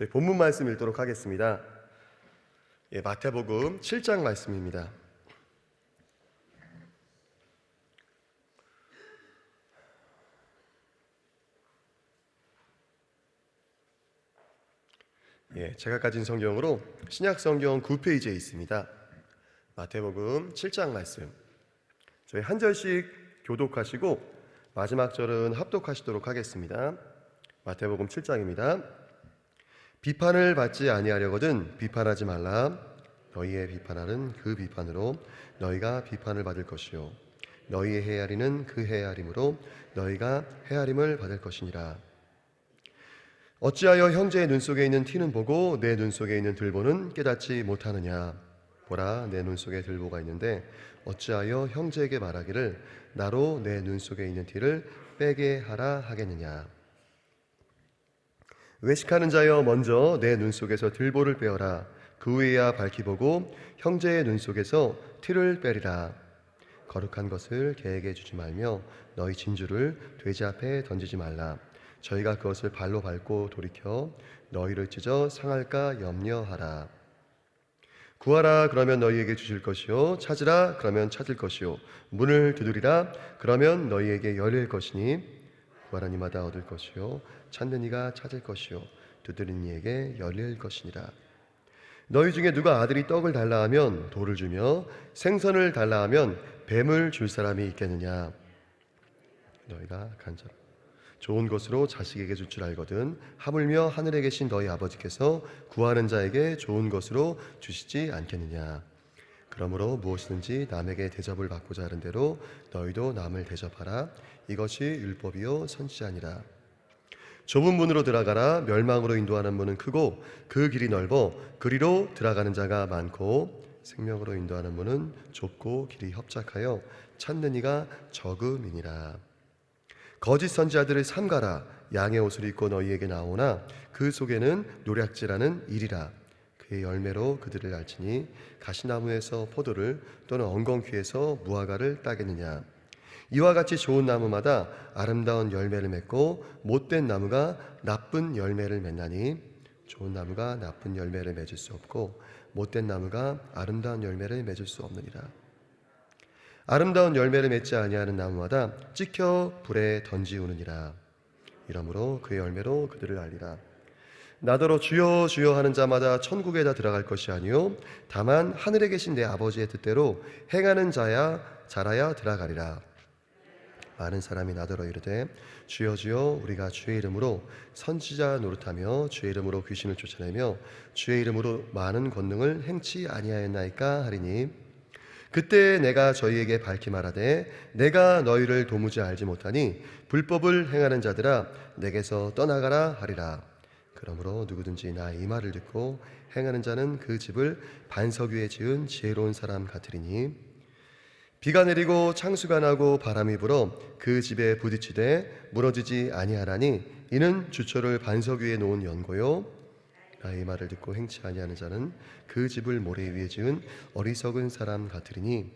저희 본문 말씀 읽도록 하겠습니다. 마태복음 7장 말씀입니다. 제가 가진 성경으로 신약 성경 9페이지에 있습니다. 마태복음 7장 말씀. 저희 한 절씩 교독하시고 마지막 절은 합독하시도록 하겠습니다. 마태복음 7장입니다. 비판을 받지 아니하려거든 비판하지 말라. 너희의 비판하는 그 비판으로 너희가 비판을 받을 것이요 너희의 헤아리는 그 헤아림으로 너희가 헤아림을 받을 것이니라. 어찌하여 형제의 눈 속에 있는 티는 보고 내 눈 속에 있는 들보는 깨닫지 못하느냐. 보라, 내 눈 속에 들보가 있는데 어찌하여 형제에게 말하기를 나로 내 눈 속에 있는 티를 빼게 하라 하겠느냐. 외식하는 자여, 먼저 내 눈 속에서 들보를 빼어라. 그 후에야 밝히 보고 형제의 눈 속에서 티를 빼리라. 거룩한 것을 개에게 주지 말며 너희 진주를 돼지 앞에 던지지 말라. 저희가 그것을 발로 밟고 돌이켜 너희를 찢어 상할까 염려하라. 구하라, 그러면 너희에게 주실 것이요 찾으라, 그러면 찾을 것이요 문을 두드리라, 그러면 너희에게 열릴 것이니 구하는 이마다 얻을 것이요 찾는 이가 찾을 것이요 두드리는 이에게 열릴 것이니라. 너희 중에 누가 아들이 떡을 달라 하면 돌을 주며 생선을 달라 하면 뱀을 줄 사람이 있겠느냐. 너희가 간절 좋은 것으로 자식에게 줄 줄 알거든 하물며 하늘에 계신 너희 아버지께서 구하는 자에게 좋은 것으로 주시지 않겠느냐. 그러므로 무엇이든지 남에게 대접을 받고자 하는 대로 너희도 남을 대접하라. 이것이 율법이요 선지자니라. 좁은 문으로 들어가라. 멸망으로 인도하는 문은 크고 그 길이 넓어 그리로 들어가는 자가 많고 생명으로 인도하는 문은 좁고 길이 협착하여 찾는 이가 적음이니라. 거짓 선지자들을 삼가라. 양의 옷을 입고 너희에게 나오나 그 속에는 노략질하는 일이라. 그의 열매로 그들을 알지니 가시나무에서 포도를 또는 엉겅퀴에서 무화과를 따겠느냐. 이와 같이 좋은 나무마다 아름다운 열매를 맺고 못된 나무가 나쁜 열매를 맺나니 좋은 나무가 나쁜 열매를 맺을 수 없고 못된 나무가 아름다운 열매를 맺을 수 없느니라. 아름다운 열매를 맺지 아니하는 나무마다 찍혀 불에 던지우느니라. 이러므로 그의 열매로 그들을 알리라. 나더러 주여 주여 하는 자마다 천국에다 들어갈 것이 아니요 다만 하늘에 계신 내 아버지의 뜻대로 행하는 자라야 들어가리라. 많은 사람이 나더러 이르되 주여 주여 우리가 주의 이름으로 선지자 노릇하며 주의 이름으로 귀신을 쫓아내며 주의 이름으로 많은 권능을 행치 아니하였나이까 하리니 그때 내가 저희에게 밝히 말하되 내가 너희를 도무지 알지 못하니 불법을 행하는 자들아 내게서 떠나가라 하리라. 그러므로 누구든지 나의 이 말을 듣고 행하는 자는 그 집을 반석 위에 지은 지혜로운 사람 같으리니 비가 내리고 창수가 나고 바람이 불어 그 집에 부딪히되 무너지지 아니하라니 이는 주초를 반석 위에 놓은 연고요 나의 말을 듣고 행치 아니하는 자는 그 집을 모래 위에 지은 어리석은 사람 같으리니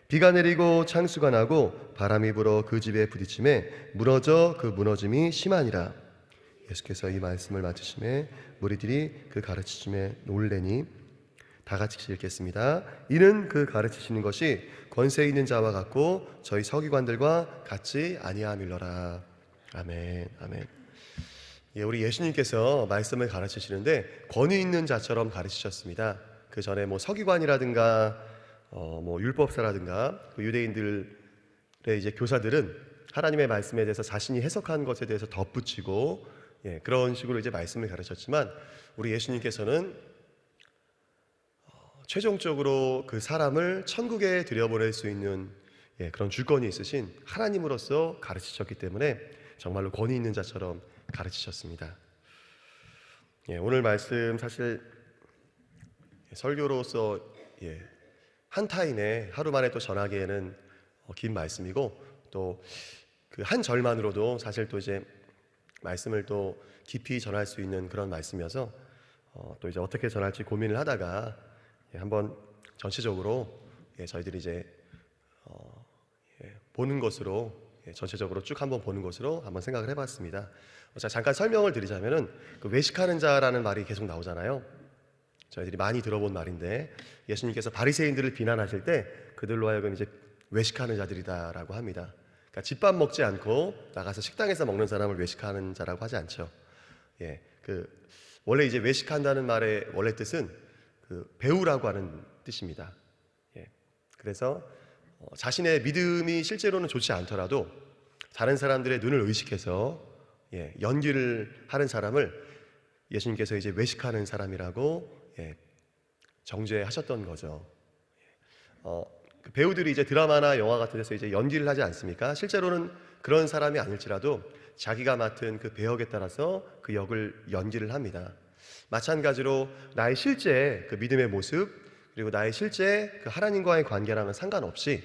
비가 내리고 창수가 나고 바람이 불어 그 집에 부딪힘에 무너져 그 무너짐이 심하니라. 예수께서 이 말씀을 마치심에 무리들이 그 가르치심에 놀래니 다 같이 읽겠습니다. 이는 그 가르치시는 것이 권세 있는 자와 같고 저희 서기관들과 같지 아니함일러라. 아멘. 아멘. 우리 예수님께서 말씀을 가르치시는데 권위 있는 자처럼 가르치셨습니다. 그 전에 서기관이라든가 율법사라든가 유대인들의 이제 교사들은 하나님의 말씀에 대해서 자신이 해석한 것에 대해서 덧붙이고 그런 식으로 이제 말씀을 가르쳤지만 우리 예수님께서는 최종적으로 그 사람을 천국에 들여보낼 수 있는 그런 주권이 있으신 하나님으로서 가르치셨기 때문에 정말로 권위 있는 자처럼 가르치셨습니다. 오늘 말씀 사실 설교로서 한 타임에 하루 만에 또 전하기에는 긴 말씀이고 또 그 한 절만으로도 사실 또 이제 말씀을 또 깊이 전할 수 있는 그런 말씀이어서 또 이제 어떻게 전할지 고민을 하다가 한번 전체적으로 저희들이 이제 보는 것으로 전체적으로 쭉 한번 보는 것으로 한번 생각을 해봤습니다. 자, 잠깐 설명을 드리자면은 그 외식하는 자라는 말이 계속 나오잖아요. 저희들이 많이 들어본 말인데 예수님께서 바리새인들을 비난하실 때 그들로 하여금 이제 외식하는 자들이다라고 합니다. 그러니까 집밥 먹지 않고 나가서 식당에서 먹는 사람을 외식하는 자라고 하지 않죠. 원래 이제 외식한다는 말의 원래 뜻은 배우라고 하는 뜻입니다. 그래서 자신의 믿음이 실제로는 좋지 않더라도 다른 사람들의 눈을 의식해서 연기를 하는 사람을 예수님께서 이제 외식하는 사람이라고 정죄하셨던 거죠. 그 배우들이 이제 드라마나 영화 같은 데서 이제 연기를 하지 않습니까? 실제로는 그런 사람이 아닐지라도 자기가 맡은 그 배역에 따라서 그 역을 연기를 합니다. 마찬가지로 나의 실제 그 믿음의 모습, 그리고 나의 실제 그 하나님과의 관계랑은 상관없이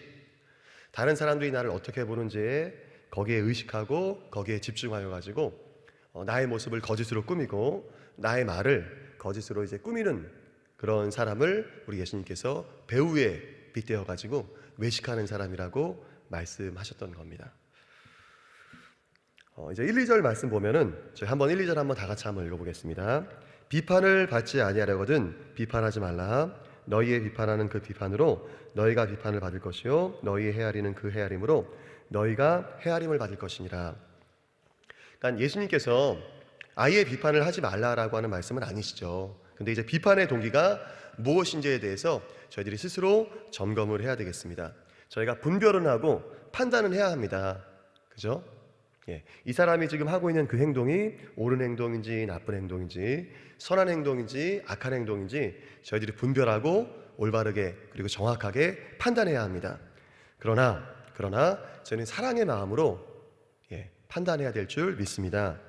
다른 사람들이 나를 어떻게 보는지에 거기에 의식하고 거기에 집중하여 가지고 나의 모습을 거짓으로 꾸미고 나의 말을 거짓으로 이제 꾸미는 그런 사람을 우리 예수님께서 배우에 빗대어 가지고 외식하는 사람이라고 말씀하셨던 겁니다. 이제 1, 2절 말씀 보면은 저희 한번 1, 2절 한번 다 같이 한번 읽어보겠습니다. 비판을 받지 아니하려거든 비판하지 말라. 너희의 비판하는 그 비판으로 너희가 비판을 받을 것이요 너희의 헤아리는 그 헤아림으로 너희가 헤아림을 받을 것이니라. 그러니까 예수님께서 아예 비판을 하지 말라라고 하는 말씀은 아니시죠. 근데 이제 비판의 동기가 무엇인지에 대해서 저희들이 스스로 점검을 해야 되겠습니다. 저희가 분별은 하고 판단은 해야 합니다. 그죠? 이 사람이 지금 하고 있는 그 행동이 옳은 행동인지 나쁜 행동인지 선한 행동인지 악한 행동인지 저희들이 분별하고 올바르게 그리고 정확하게 판단해야 합니다. 그러나 저희는 사랑의 마음으로 판단해야 될 줄 믿습니다.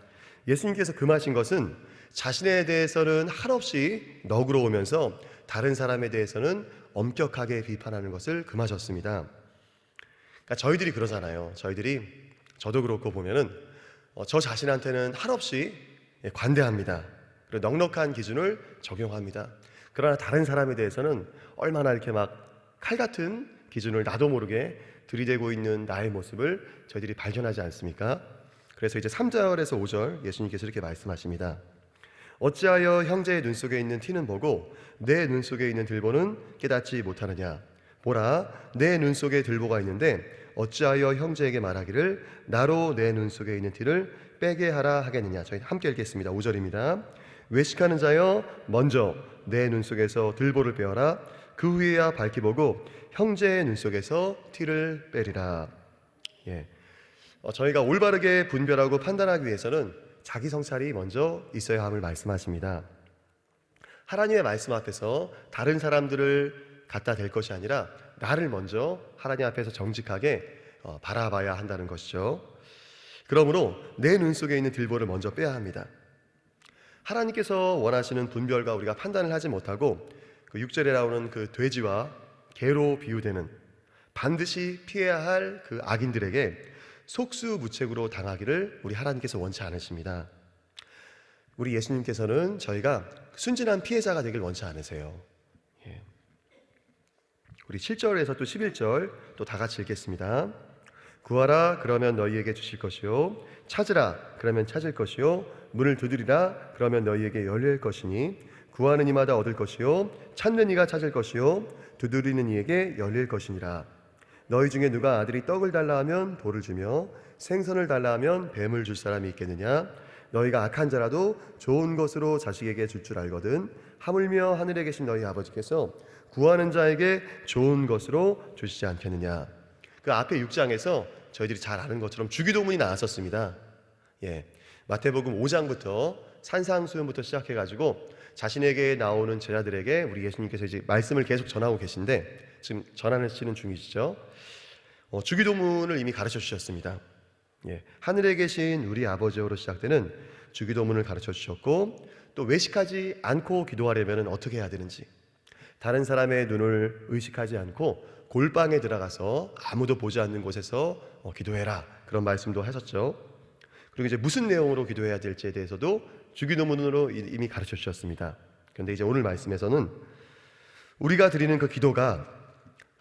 예수님께서 금하신 것은 자신에 대해서는 한없이 너그러우면서 다른 사람에 대해서는 엄격하게 비판하는 것을 금하셨습니다. 그러니까 저희들이 그러잖아요. 저도 그렇고 보면은 저 자신한테는 한없이 관대합니다. 그리고 넉넉한 기준을 적용합니다. 그러나 다른 사람에 대해서는 얼마나 이렇게 막 칼 같은 기준을 나도 모르게 들이대고 있는 나의 모습을 저희들이 발견하지 않습니까? 그래서 이제 3절에서 5절 예수님께서 이렇게 말씀하십니다. 어찌하여 형제의 눈 속에 있는 티는 보고 내 눈 속에 있는 들보는 깨닫지 못하느냐? 보라, 내 눈 속에 들보가 있는데 어찌하여 형제에게 말하기를 나로 내 눈 속에 있는 티를 빼게 하라 하겠느냐? 저희 함께 읽겠습니다. 5절입니다. 외식하는 자여 먼저 내 눈 속에서 들보를 빼어라. 그 후에야 밝히 보고 형제의 눈 속에서 티를 빼리라. 저희가 올바르게 분별하고 판단하기 위해서는 자기 성찰이 먼저 있어야 함을 말씀하십니다. 하나님의 말씀 앞에서 다른 사람들을 갖다 댈 것이 아니라 나를 먼저 하나님 앞에서 정직하게 바라봐야 한다는 것이죠. 그러므로 내 눈 속에 있는 들보를 먼저 빼야 합니다. 하나님께서 원하시는 분별과 우리가 판단을 하지 못하고 그 6절에 나오는 그 돼지와 개로 비유되는 반드시 피해야 할 그 악인들에게 속수무책으로 당하기를 우리 하나님께서 원치 않으십니다. 우리 예수님께서는 저희가 순진한 피해자가 되길 원치 않으세요. 우리 7절에서 또 11절 또 다 같이 읽겠습니다. 구하라 그러면 너희에게 주실 것이요 찾으라 그러면 찾을 것이요 문을 두드리라 그러면 너희에게 열릴 것이니 구하는 이마다 얻을 것이요 찾는 이가 찾을 것이요 두드리는 이에게 열릴 것이니라. 너희 중에 누가 아들이 떡을 달라 하면 돌을 주며 생선을 달라 하면 뱀을 줄 사람이 있겠느냐? 너희가 악한 자라도 좋은 것으로 자식에게 줄 줄 알거든 하물며 하늘에 계신 너희 아버지께서 구하는 자에게 좋은 것으로 주시지 않겠느냐? 그 앞에 6장에서 저희들이 잘 아는 것처럼 주기도문이 나왔었습니다. 마태복음 5장부터 산상수훈부터 시작해가지고 자신에게 나오는 제자들에게 우리 예수님께서 이제 말씀을 계속 전하고 계신데 지금 전하시는 중이시죠. 주기도문을 이미 가르쳐 주셨습니다. 하늘에 계신 우리 아버지로 시작되는 주기도문을 가르쳐 주셨고 또 외식하지 않고 기도하려면 어떻게 해야 되는지 다른 사람의 눈을 의식하지 않고 골방에 들어가서 아무도 보지 않는 곳에서 기도해라 그런 말씀도 하셨죠. 그리고 이제 무슨 내용으로 기도해야 될지에 대해서도 주기도문으로 이미 가르쳐 주셨습니다. 그런데 이제 오늘 말씀에서는 우리가 드리는 그 기도가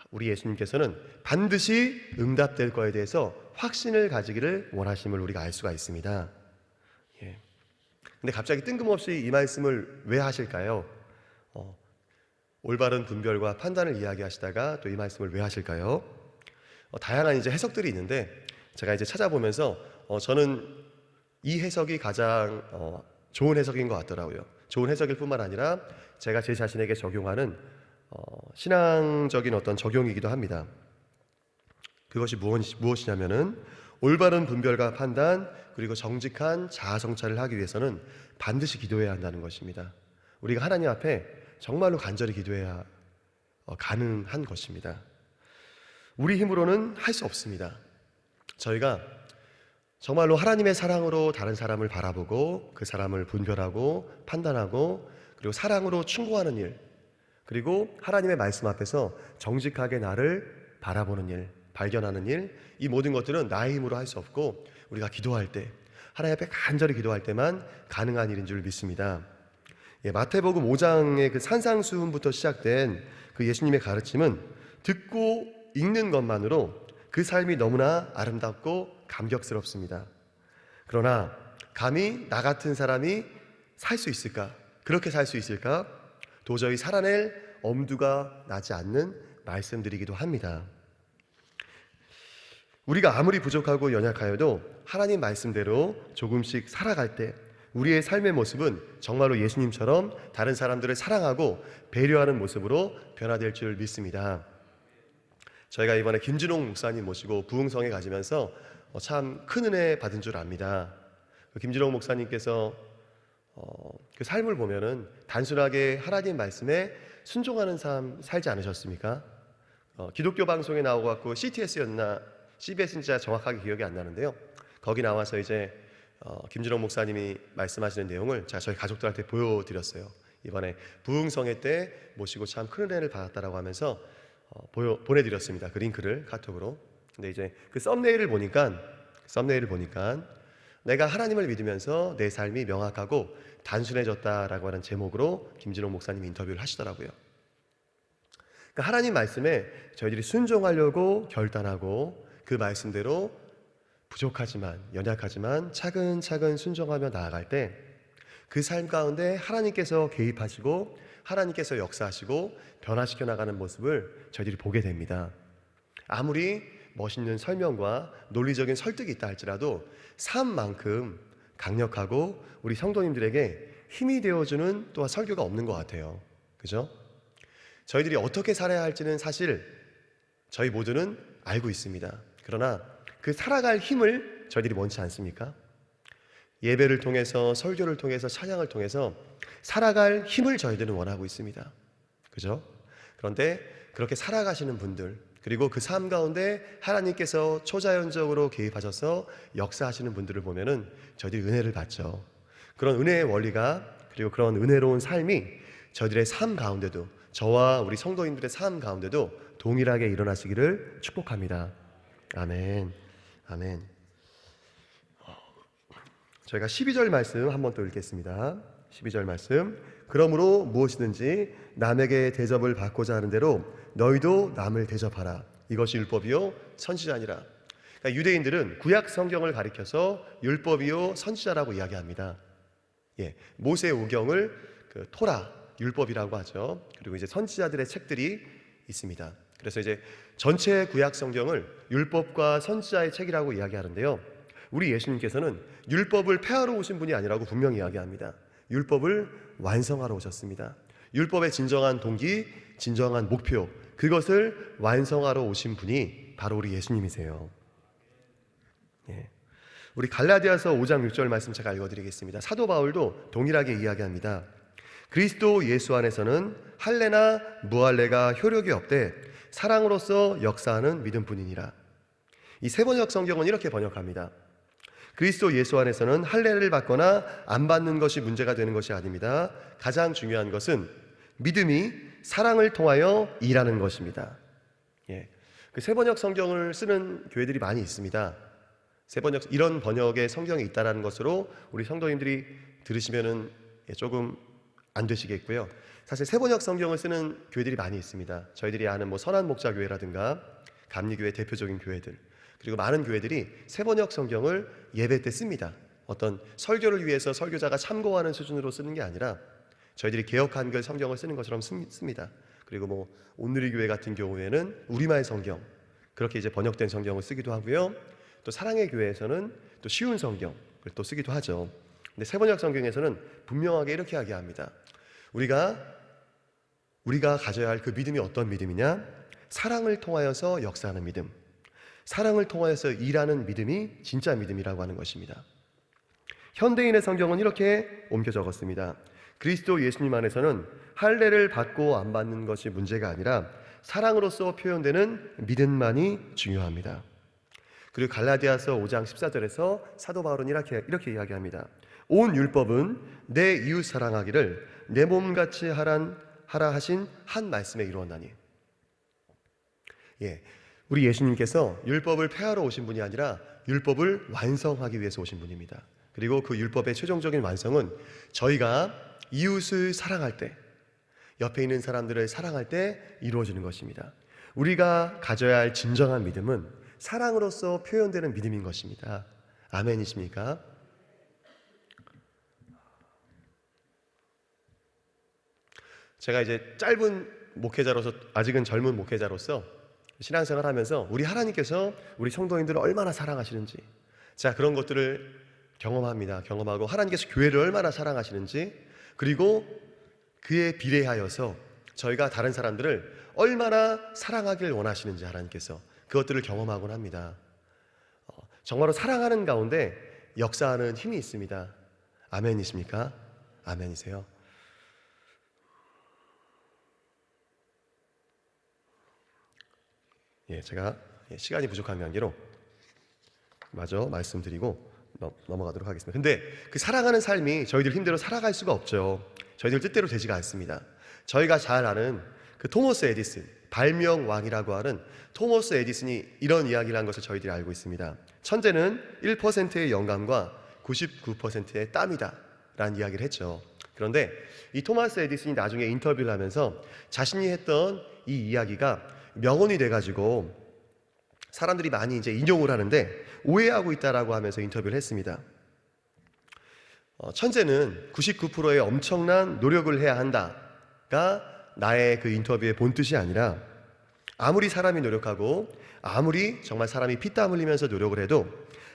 우리 예수님께서는 반드시 응답될 거에 대해서 확신을 가지기를 원하심을 우리가 알 수가 있습니다. 예. 근데 갑자기 뜬금없이 이 말씀을 왜 하실까요? 올바른 분별과 판단을 이야기하시다가 또 이 말씀을 왜 하실까요? 다양한 이제 해석들이 있는데 제가 이제 찾아보면서 저는 이 해석이 가장 좋은 해석인 것 같더라고요. 좋은 해석일 뿐만 아니라 제가 제 자신에게 적용하는 신앙적인 어떤 적용이기도 합니다. 그것이 무엇이냐면은 올바른 분별과 판단 그리고 정직한 자아 성찰을 하기 위해서는 반드시 기도해야 한다는 것입니다. 우리가 하나님 앞에 정말로 간절히 기도해야 가능한 것입니다. 우리 힘으로는 할 수 없습니다. 저희가 정말로 하나님의 사랑으로 다른 사람을 바라보고 그 사람을 분별하고 판단하고 그리고 사랑으로 충고하는 일, 그리고 하나님의 말씀 앞에서 정직하게 나를 바라보는 일, 발견하는 일, 이 모든 것들은 나의 힘으로 할 수 없고 우리가 기도할 때, 하나님 앞에 간절히 기도할 때만 가능한 일인 줄 믿습니다. 마태복음 5장의 그 산상수훈부터 시작된 그 예수님의 가르침은 듣고 읽는 것만으로 그 삶이 너무나 아름답고 감격스럽습니다. 그러나 감히 나 같은 사람이 살 수 있을까? 그렇게 살 수 있을까? 도저히 살아낼 엄두가 나지 않는 말씀들이기도 합니다. 우리가 아무리 부족하고 연약하여도 하나님 말씀대로 조금씩 살아갈 때 우리의 삶의 모습은 정말로 예수님처럼 다른 사람들을 사랑하고 배려하는 모습으로 변화될 줄 믿습니다. 저희가 이번에 김진홍 목사님 모시고 부흥성에 가지면서 참 큰 은혜 받은 줄 압니다. 김진홍 목사님께서 그 삶을 보면은 단순하게 하나님 말씀에 순종하는 삶 살지 않으셨습니까? 기독교 방송에 나오고 갖고 CTS였나 CBS인지 정확하게 기억이 안 나는데요. 거기 나와서 이제 김진홍 목사님이 말씀하시는 내용을 제가 저희 가족들한테 보여드렸어요. 이번에 부흥성회 때 모시고 참 큰 은혜를 받았다라고 하면서 보내드렸습니다. 그 링크를 카톡으로. 근데 이제 그 썸네일을 보니까 내가 하나님을 믿으면서 내 삶이 명확하고 단순해졌다라고 하는 제목으로 김진홍 목사님이 인터뷰를 하시더라고요. 그러니까 하나님 말씀에 저희들이 순종하려고 결단하고 그 말씀대로 부족하지만 연약하지만 차근차근 순종하며 나아갈 때 그 삶 가운데 하나님께서 개입하시고 하나님께서 역사하시고 변화시켜 나가는 모습을 저희들이 보게 됩니다. 아무리 멋있는 설명과 논리적인 설득이 있다 할지라도 삶만큼 강력하고 우리 성도님들에게 힘이 되어주는 또한 설교가 없는 것 같아요. 그죠? 저희들이 어떻게 살아야 할지는 사실 저희 모두는 알고 있습니다. 그러나 그 살아갈 힘을 저희들이 원치 않습니까? 예배를 통해서 설교를 통해서 찬양을 통해서 살아갈 힘을 저희들은 원하고 있습니다. 그죠? 그런데 그렇게 살아가시는 분들 그리고 그 삶 가운데 하나님께서 초자연적으로 개입하셔서 역사하시는 분들을 보면은 저희들이 은혜를 받죠. 그런 은혜의 원리가 그리고 그런 은혜로운 삶이 저희들의 삶 가운데도 저와 우리 성도님들의 삶 가운데도 동일하게 일어나시기를 축복합니다. 아멘. 아멘. 저희가 12절 말씀 한번 또 읽겠습니다. 12절 말씀. 그러므로 무엇이든지 남에게 대접을 받고자 하는 대로 너희도 남을 대접하라. 이것이 율법이요 선지자니라. 그러니까 유대인들은 구약 성경을 가리켜서 율법이요 선지자라고 이야기합니다. 모세 오경을 그 토라 율법이라고 하죠. 그리고 이제 선지자들의 책들이 있습니다. 그래서 이제 전체 구약 성경을 율법과 선지자의 책이라고 이야기하는데요. 우리 예수님께서는 율법을 폐하러 오신 분이 아니라고 분명히 이야기합니다. 율법을 완성하러 오셨습니다. 율법의 진정한 동기, 진정한 목표, 그것을 완성하러 오신 분이 바로 우리 예수님이세요. 우리 갈라디아서 5장 6절 말씀 제가 읽어드리겠습니다. 사도 바울도 동일하게 이야기합니다. 그리스도 예수 안에서는 할례나 무할례가 효력이 없되 사랑으로서 역사하는 믿음뿐이니라. 이 세번역 성경은 이렇게 번역합니다. 그리스도 예수 안에서는 할례를 받거나 안 받는 것이 문제가 되는 것이 아닙니다. 가장 중요한 것은 믿음이 사랑을 통하여 일하는 것입니다. 그 세번역 성경을 쓰는 교회들이 많이 있습니다. 세번역 이런 번역의 성경이 있다라는 것으로 우리 성도님들이 들으시면은 조금 안 되시겠고요. 사실 세번역 성경을 쓰는 교회들이 많이 있습니다. 저희들이 아는 선한 목자 교회라든가 감리교회 대표적인 교회들. 그리고 많은 교회들이 세번역 성경을 예배 때 씁니다. 어떤 설교를 위해서 설교자가 참고하는 수준으로 쓰는 게 아니라 저희들이 개역 한글 성경을 쓰는 것처럼 씁니다. 그리고 뭐 온누리 교회 같은 경우에는 우리말 성경, 그렇게 이제 번역된 성경을 쓰기도 하고요. 또 사랑의 교회에서는 또 쉬운 성경을 또 쓰기도 하죠. 근데 세번역 성경에서는 분명하게 이렇게 이야기합니다. 우리가 가져야 할 그 믿음이 어떤 믿음이냐? 사랑을 통하여서 역사하는 믿음, 사랑을 통하여서 일하는 믿음이 진짜 믿음이라고 하는 것입니다. 현대인의 성경은 이렇게 옮겨 적었습니다. 그리스도 예수님 안에서는 할례를 받고 안 받는 것이 문제가 아니라 사랑으로서 표현되는 믿음만이 중요합니다. 그리고 갈라디아서 5장 14절에서 사도 바울은 이렇게 이야기합니다. 온 율법은 내 이웃 사랑하기를 내 몸같이 하라 하신 한 말씀에 이루었나니. 우리 예수님께서 율법을 폐하러 오신 분이 아니라 율법을 완성하기 위해서 오신 분입니다. 그리고 그 율법의 최종적인 완성은 저희가 이웃을 사랑할 때, 옆에 있는 사람들을 사랑할 때 이루어지는 것입니다. 우리가 가져야 할 진정한 믿음은 사랑으로서 표현되는 믿음인 것입니다. 아멘이십니까? 제가 이제 짧은 목회자로서, 아직은 젊은 목회자로서 신앙생활 하면서 우리 하나님께서 우리 성도인들을 얼마나 사랑하시는지, 자, 그런 것들을 경험하고 하나님께서 교회를 얼마나 사랑하시는지, 그리고 그에 비례하여서 저희가 다른 사람들을 얼마나 사랑하길 원하시는지 하나님께서 그것들을 경험하곤 합니다. 정말로 사랑하는 가운데 역사하는 힘이 있습니다. 아멘이십니까? 아멘이세요? 제가 시간이 부족한 관계로 마저 말씀드리고 넘어가도록 하겠습니다. 근데 그 사랑하는 삶이 저희들 힘대로 살아갈 수가 없죠. 저희들 뜻대로 되지가 않습니다. 저희가 잘 아는 그 토머스 에디슨, 발명왕이라고 하는 토머스 에디슨이 이런 이야기를 한 것을 저희들이 알고 있습니다. 천재는 1%의 영감과 99%의 땀이다 라는 이야기를 했죠. 그런데 이 토마스 에디슨이 나중에 인터뷰를 하면서 자신이 했던 이 이야기가 명언이 돼가지고 사람들이 많이 이제 인용을 하는데 오해하고 있다라고 하면서 인터뷰를 했습니다. 천재는 99%의 엄청난 노력을 해야 한다가 나의 그 인터뷰의 본뜻이 아니라, 아무리 사람이 노력하고 아무리 정말 사람이 피땀 흘리면서 노력을 해도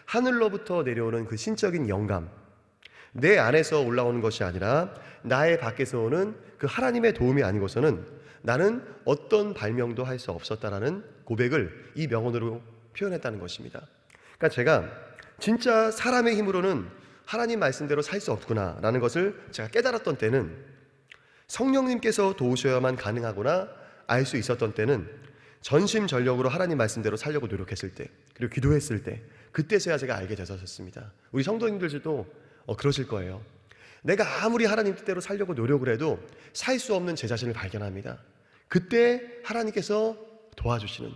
하늘로부터 내려오는 그 신적인 영감, 내 안에서 올라오는 것이 아니라 나의 밖에서 오는 그 하나님의 도움이 아니고서는 나는 어떤 발명도 할 수 없었다라는 고백을 이 명언으로 표현했다는 것입니다. 그러니까 제가 진짜 사람의 힘으로는 하나님 말씀대로 살 수 없구나라는 것을 제가 깨달았던 때는, 성령님께서 도우셔야만 가능하구나 알 수 있었던 때는, 전심전력으로 하나님 말씀대로 살려고 노력했을 때, 그리고 기도했을 때, 그때서야 제가 알게 되셨습니다. 우리 성도님들도 그러실 거예요. 내가 아무리 하나님 뜻대로 살려고 노력을 해도 살 수 없는 제 자신을 발견합니다. 그때 하나님께서 도와주시는,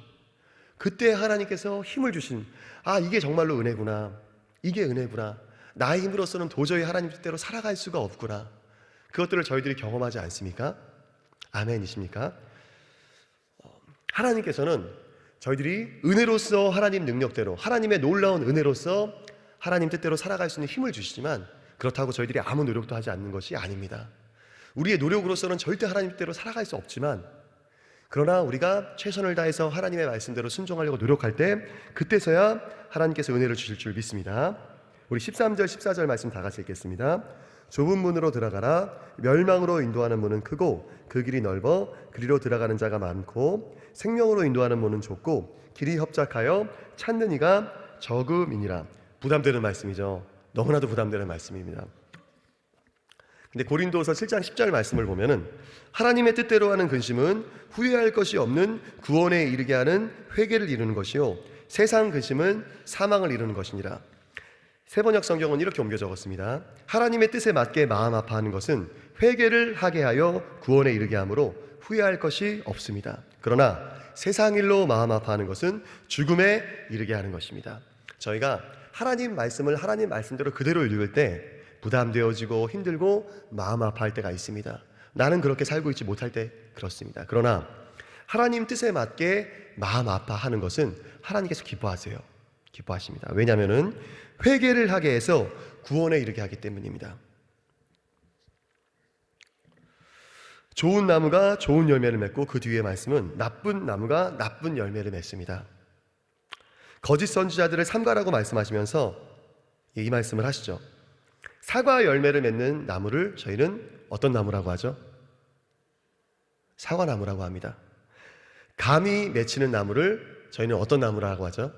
그때 하나님께서 힘을 주신, 이게 정말로 은혜구나, 이게 은혜구나, 나의 힘으로서는 도저히 하나님 뜻대로 살아갈 수가 없구나, 그것들을 저희들이 경험하지 않습니까? 아멘이십니까? 하나님께서는 저희들이 은혜로서 하나님 능력대로, 하나님의 놀라운 은혜로서 하나님 뜻대로 살아갈 수 있는 힘을 주시지만, 그렇다고 저희들이 아무 노력도 하지 않는 것이 아닙니다. 우리의 노력으로서는 절대 하나님 뜻대로 살아갈 수 없지만, 그러나 우리가 최선을 다해서 하나님의 말씀대로 순종하려고 노력할 때, 그때서야 하나님께서 은혜를 주실 줄 믿습니다. 우리 13절 14절 말씀 다 같이 읽겠습니다. 좁은 문으로 들어가라. 멸망으로 인도하는 문은 크고 그 길이 넓어 그리로 들어가는 자가 많고, 생명으로 인도하는 문은 좁고 길이 협착하여 찾는 이가 적음이니라. 부담되는 말씀이죠. 너무나도 부담되는 말씀입니다. 근데 고린도서 7장 10절 말씀을 보면은, 하나님의 뜻대로 하는 근심은 후회할 것이 없는 구원에 이르게 하는 회개를 이루는 것이요, 세상 근심은 사망을 이루는 것이니라. 세번역 성경은 이렇게 옮겨 적었습니다. 하나님의 뜻에 맞게 마음 아파하는 것은 회개를 하게 하여 구원에 이르게 하므로 후회할 것이 없습니다. 그러나 세상 일로 마음 아파하는 것은 죽음에 이르게 하는 것입니다. 저희가 하나님 말씀을 하나님 말씀대로 그대로 읽을 때 부담되어지고 힘들고 마음 아파할 때가 있습니다. 나는 그렇게 살고 있지 못할 때 그렇습니다. 그러나 하나님 뜻에 맞게 마음 아파하는 것은 하나님께서 기뻐하세요. 기뻐하십니다. 왜냐하면 회개를 하게 해서 구원에 이르게 하기 때문입니다. 좋은 나무가 좋은 열매를 맺고 그 뒤에 말씀은 나쁜 나무가 나쁜 열매를 맺습니다. 거짓 선지자들을 삼가라고 말씀하시면서 이 말씀을 하시죠. 사과 열매를 맺는 나무를 저희는 어떤 나무라고 하죠? 사과나무라고 합니다. 감이 맺히는 나무를 저희는 어떤 나무라고 하죠?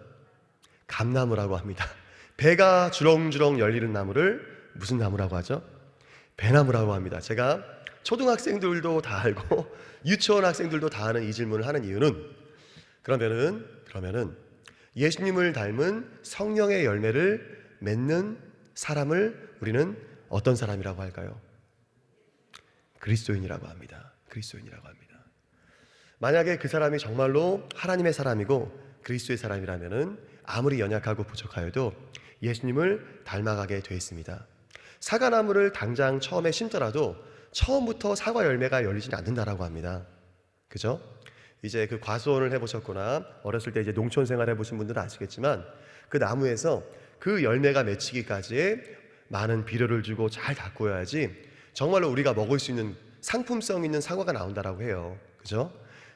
감나무라고 합니다. 배가 주렁주렁 열리는 나무를 무슨 나무라고 하죠? 배나무라고 합니다. 제가 초등학생들도 다 알고 유치원 학생들도 다 아는 이 질문을 하는 이유는 그러면은 예수님을 닮은 성령의 열매를 맺는 사람을 우리는 어떤 사람이라고 할까요? 그리스도인이라고 합니다. 그리스도인이라고 합니다. 만약에 그 사람이 정말로 하나님의 사람이고 그리스도의 사람이라면은 아무리 연약하고 부족하여도 예수님을 닮아가게 되어 있습니다. 사과나무를 당장 처음에 심더라도 처음부터 사과 열매가 열리지는 않는다라고 합니다. 그죠? 이제 그 과수원을 해보셨거나 어렸을 때 이제 농촌 생활 해보신 분들은 아시겠지만 그 나무에서 그 열매가 맺히기까지의 많은 비료를 주고 잘 가꿔야지 정말로 우리가 먹을 수 있는 상품성 있는 사과가 나온다라고 해요. 그죠?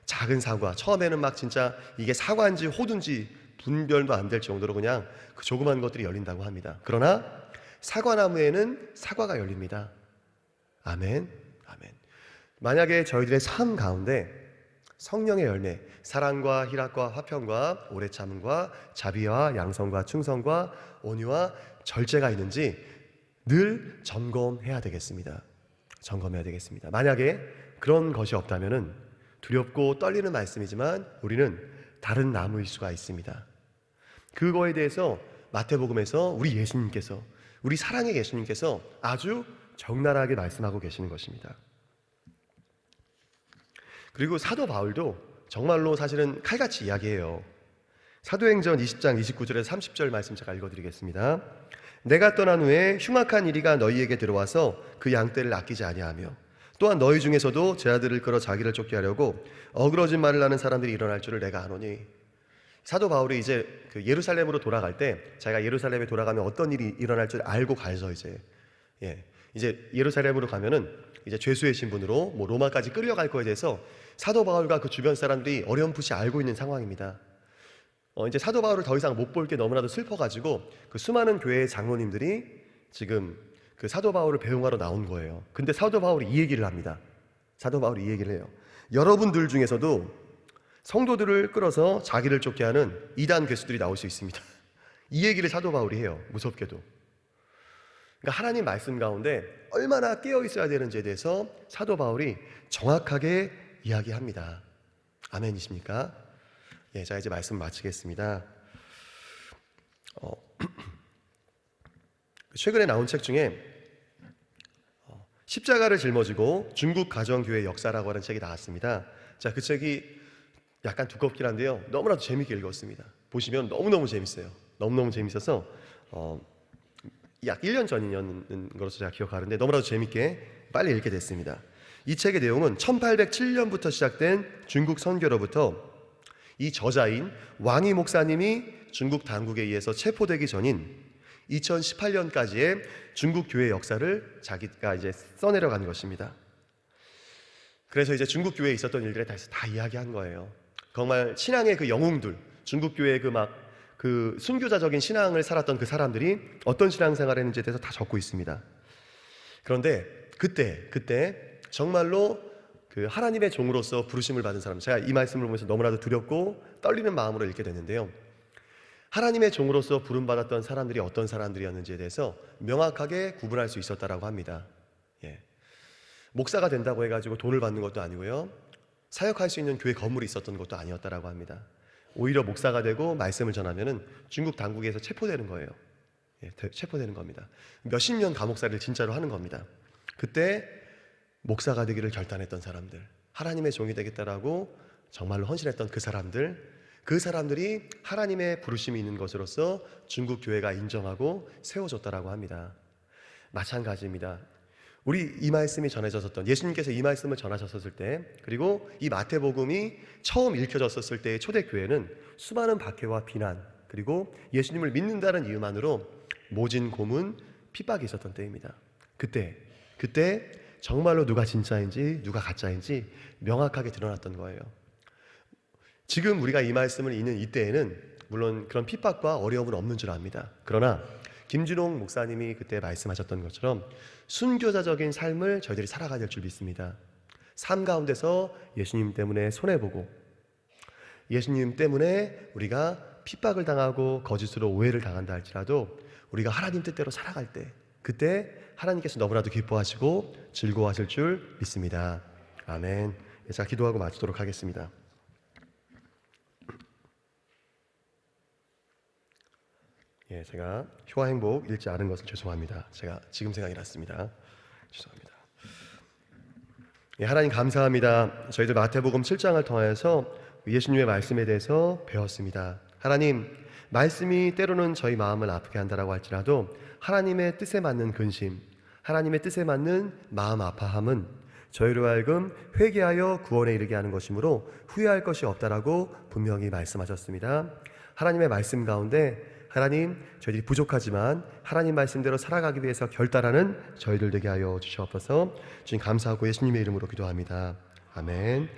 작은 사과, 처음에는 막 진짜 이게 사과인지 호두인지 분별도 안 될 정도로 그냥 그 조그만 것들이 열린다고 합니다. 그러나 사과나무에는 사과가 열립니다. 아멘, 아멘. 만약에 저희들의 삶 가운데 성령의 열매, 사랑과 희락과 화평과 오래 참음과 자비와 양성과 충성과 온유와 절제가 있는지 늘 점검해야 되겠습니다. 점검해야 되겠습니다. 만약에 그런 것이 없다면은 두렵고 떨리는 말씀이지만 우리는 다른 나무일 수가 있습니다. 그거에 대해서 마태복음에서 우리 사랑의 예수님께서 아주 적나라하게 말씀하고 계시는 것입니다. 그리고 사도 바울도 정말로 사실은 칼같이 이야기해요. 사도행전 20장 29절에서 30절 말씀 제가 읽어드리겠습니다. 내가 떠난 후에 흉악한 이리가 너희에게 들어와서 그 양떼를 아끼지 아니하며 또한 너희 중에서도 제 아들을 끌어 자기를 쫓게 하려고 어그러진 말을 하는 사람들이 일어날 줄을 내가 아노니. 사도 바울이 이제 그 예루살렘으로 돌아갈 때 자기가 예루살렘에 돌아가면 어떤 일이 일어날 줄 알고 가서 이제 예루살렘으로 가면은 이제 죄수의 신분으로 뭐 로마까지 끌려갈 거에 대해서 사도 바울과 그 주변 사람들이 어렴풋이 알고 있는 상황입니다. 이제 사도 바울을 더 이상 못 볼 게 너무나도 슬퍼가지고 그 수많은 교회의 장로님들이 지금 그 사도 바울을 배웅하러 나온 거예요. 근데 사도 바울이 이 얘기를 합니다. 사도 바울이 이 얘기를 해요. 여러분들 중에서도 성도들을 끌어서 자기를 쫓게 하는 이단 괴수들이 나올 수 있습니다. 이 얘기를 사도 바울이 해요. 무섭게도. 그러니까 하나님 말씀 가운데 얼마나 깨어 있어야 되는지에 대해서 사도 바울이 정확하게 이야기합니다. 아멘이십니까? 자, 이제 말씀 마치겠습니다. 최근에 나온 책 중에 십자가를 짊어지고 중국 가정교회 역사라고 하는 책이 나왔습니다. 자, 그 책이 약간 두껍긴 한데요, 너무나도 재밌게 읽었습니다. 보시면 너무너무 재밌어요. 너무너무 재밌어서 약 1년 전이었는 것으로 제가 기억하는데 너무나도 재밌게 빨리 읽게 됐습니다. 이 책의 내용은 1807년부터 시작된 중국 선교로부터 이 저자인 왕이 목사님이 중국 당국에 의해서 체포되기 전인 2018년까지의 중국 교회 역사를 자기가 이제 써내려간 것입니다. 그래서 이제 중국 교회에 있었던 일들에 대해서 다 이야기한 거예요. 정말 신앙의 그 영웅들, 중국 교회의 그 순교자적인 신앙을 살았던 그 사람들이 어떤 신앙생활을 했는지에 대해서 다 적고 있습니다. 그런데 그때 정말로 그 하나님의 종으로서 부르심을 받은 사람, 제가 이 말씀을 보면서 너무나도 두렵고 떨리는 마음으로 읽게 됐는데요, 하나님의 종으로서 부름받았던 사람들이 어떤 사람들이었는지에 대해서 명확하게 구분할 수 있었다라고 합니다. 목사가 된다고 해가지고 돈을 받는 것도 아니고요, 사역할 수 있는 교회 건물이 있었던 것도 아니었다라고 합니다. 오히려 목사가 되고 말씀을 전하면은 중국 당국에서 체포되는 거예요. 체포되는 겁니다. 몇십 년 감옥살이를 진짜로 하는 겁니다. 그때 목사가 되기를 결단했던 사람들, 하나님의 종이 되겠다라고 정말로 헌신했던 그 사람들이 하나님의 부르심이 있는 것으로서 중국 교회가 인정하고 세워졌다라고 합니다. 마찬가지입니다. 우리 이 말씀이 전해졌었던, 예수님께서 이 말씀을 전하셨을 때, 그리고 이 마태복음이 처음 읽혀졌었을 때의 초대교회는 수많은 박해와 비난, 그리고 예수님을 믿는다는 이유만으로 모진 고문, 핍박이 있었던 때입니다. 그때 정말로 누가 진짜인지 누가 가짜인지 명확하게 드러났던 거예요. 지금 우리가 이 말씀을 읽는 이때에는 물론 그런 핍박과 어려움은 없는 줄 압니다. 그러나 김준홍 목사님이 그때 말씀하셨던 것처럼 순교자적인 삶을 저희들이 살아가야 될 줄 믿습니다. 삶 가운데서 예수님 때문에 손해보고 예수님 때문에 우리가 핍박을 당하고 거짓으로 오해를 당한다 할지라도 우리가 하나님 뜻대로 살아갈 때 그때 하나님께서 너무나도 기뻐하시고 즐거워하실 줄 믿습니다. 아멘. 자, 기도하고 마치도록 하겠습니다. 제가 효화행복 읽지 않은 것을 죄송합니다. 제가 지금 생각이 났습니다. 죄송합니다. 하나님 감사합니다. 저희들 마태복음 7장을 통해서 예수님의 말씀에 대해서 배웠습니다. 하나님, 말씀이 때로는 저희 마음을 아프게 한다라고 할지라도 하나님의 뜻에 맞는 근심, 하나님의 뜻에 맞는 마음 아파함은 저희로 하여금 회개하여 구원에 이르게 하는 것이므로 후회할 것이 없다라고 분명히 말씀하셨습니다. 하나님의 말씀 가운데 하나님, 저희들이 부족하지만 하나님 말씀대로 살아가기 위해서 결단하는 저희들 되게 하여 주시옵소서. 주님 감사하고 예수님의 이름으로 기도합니다. 아멘.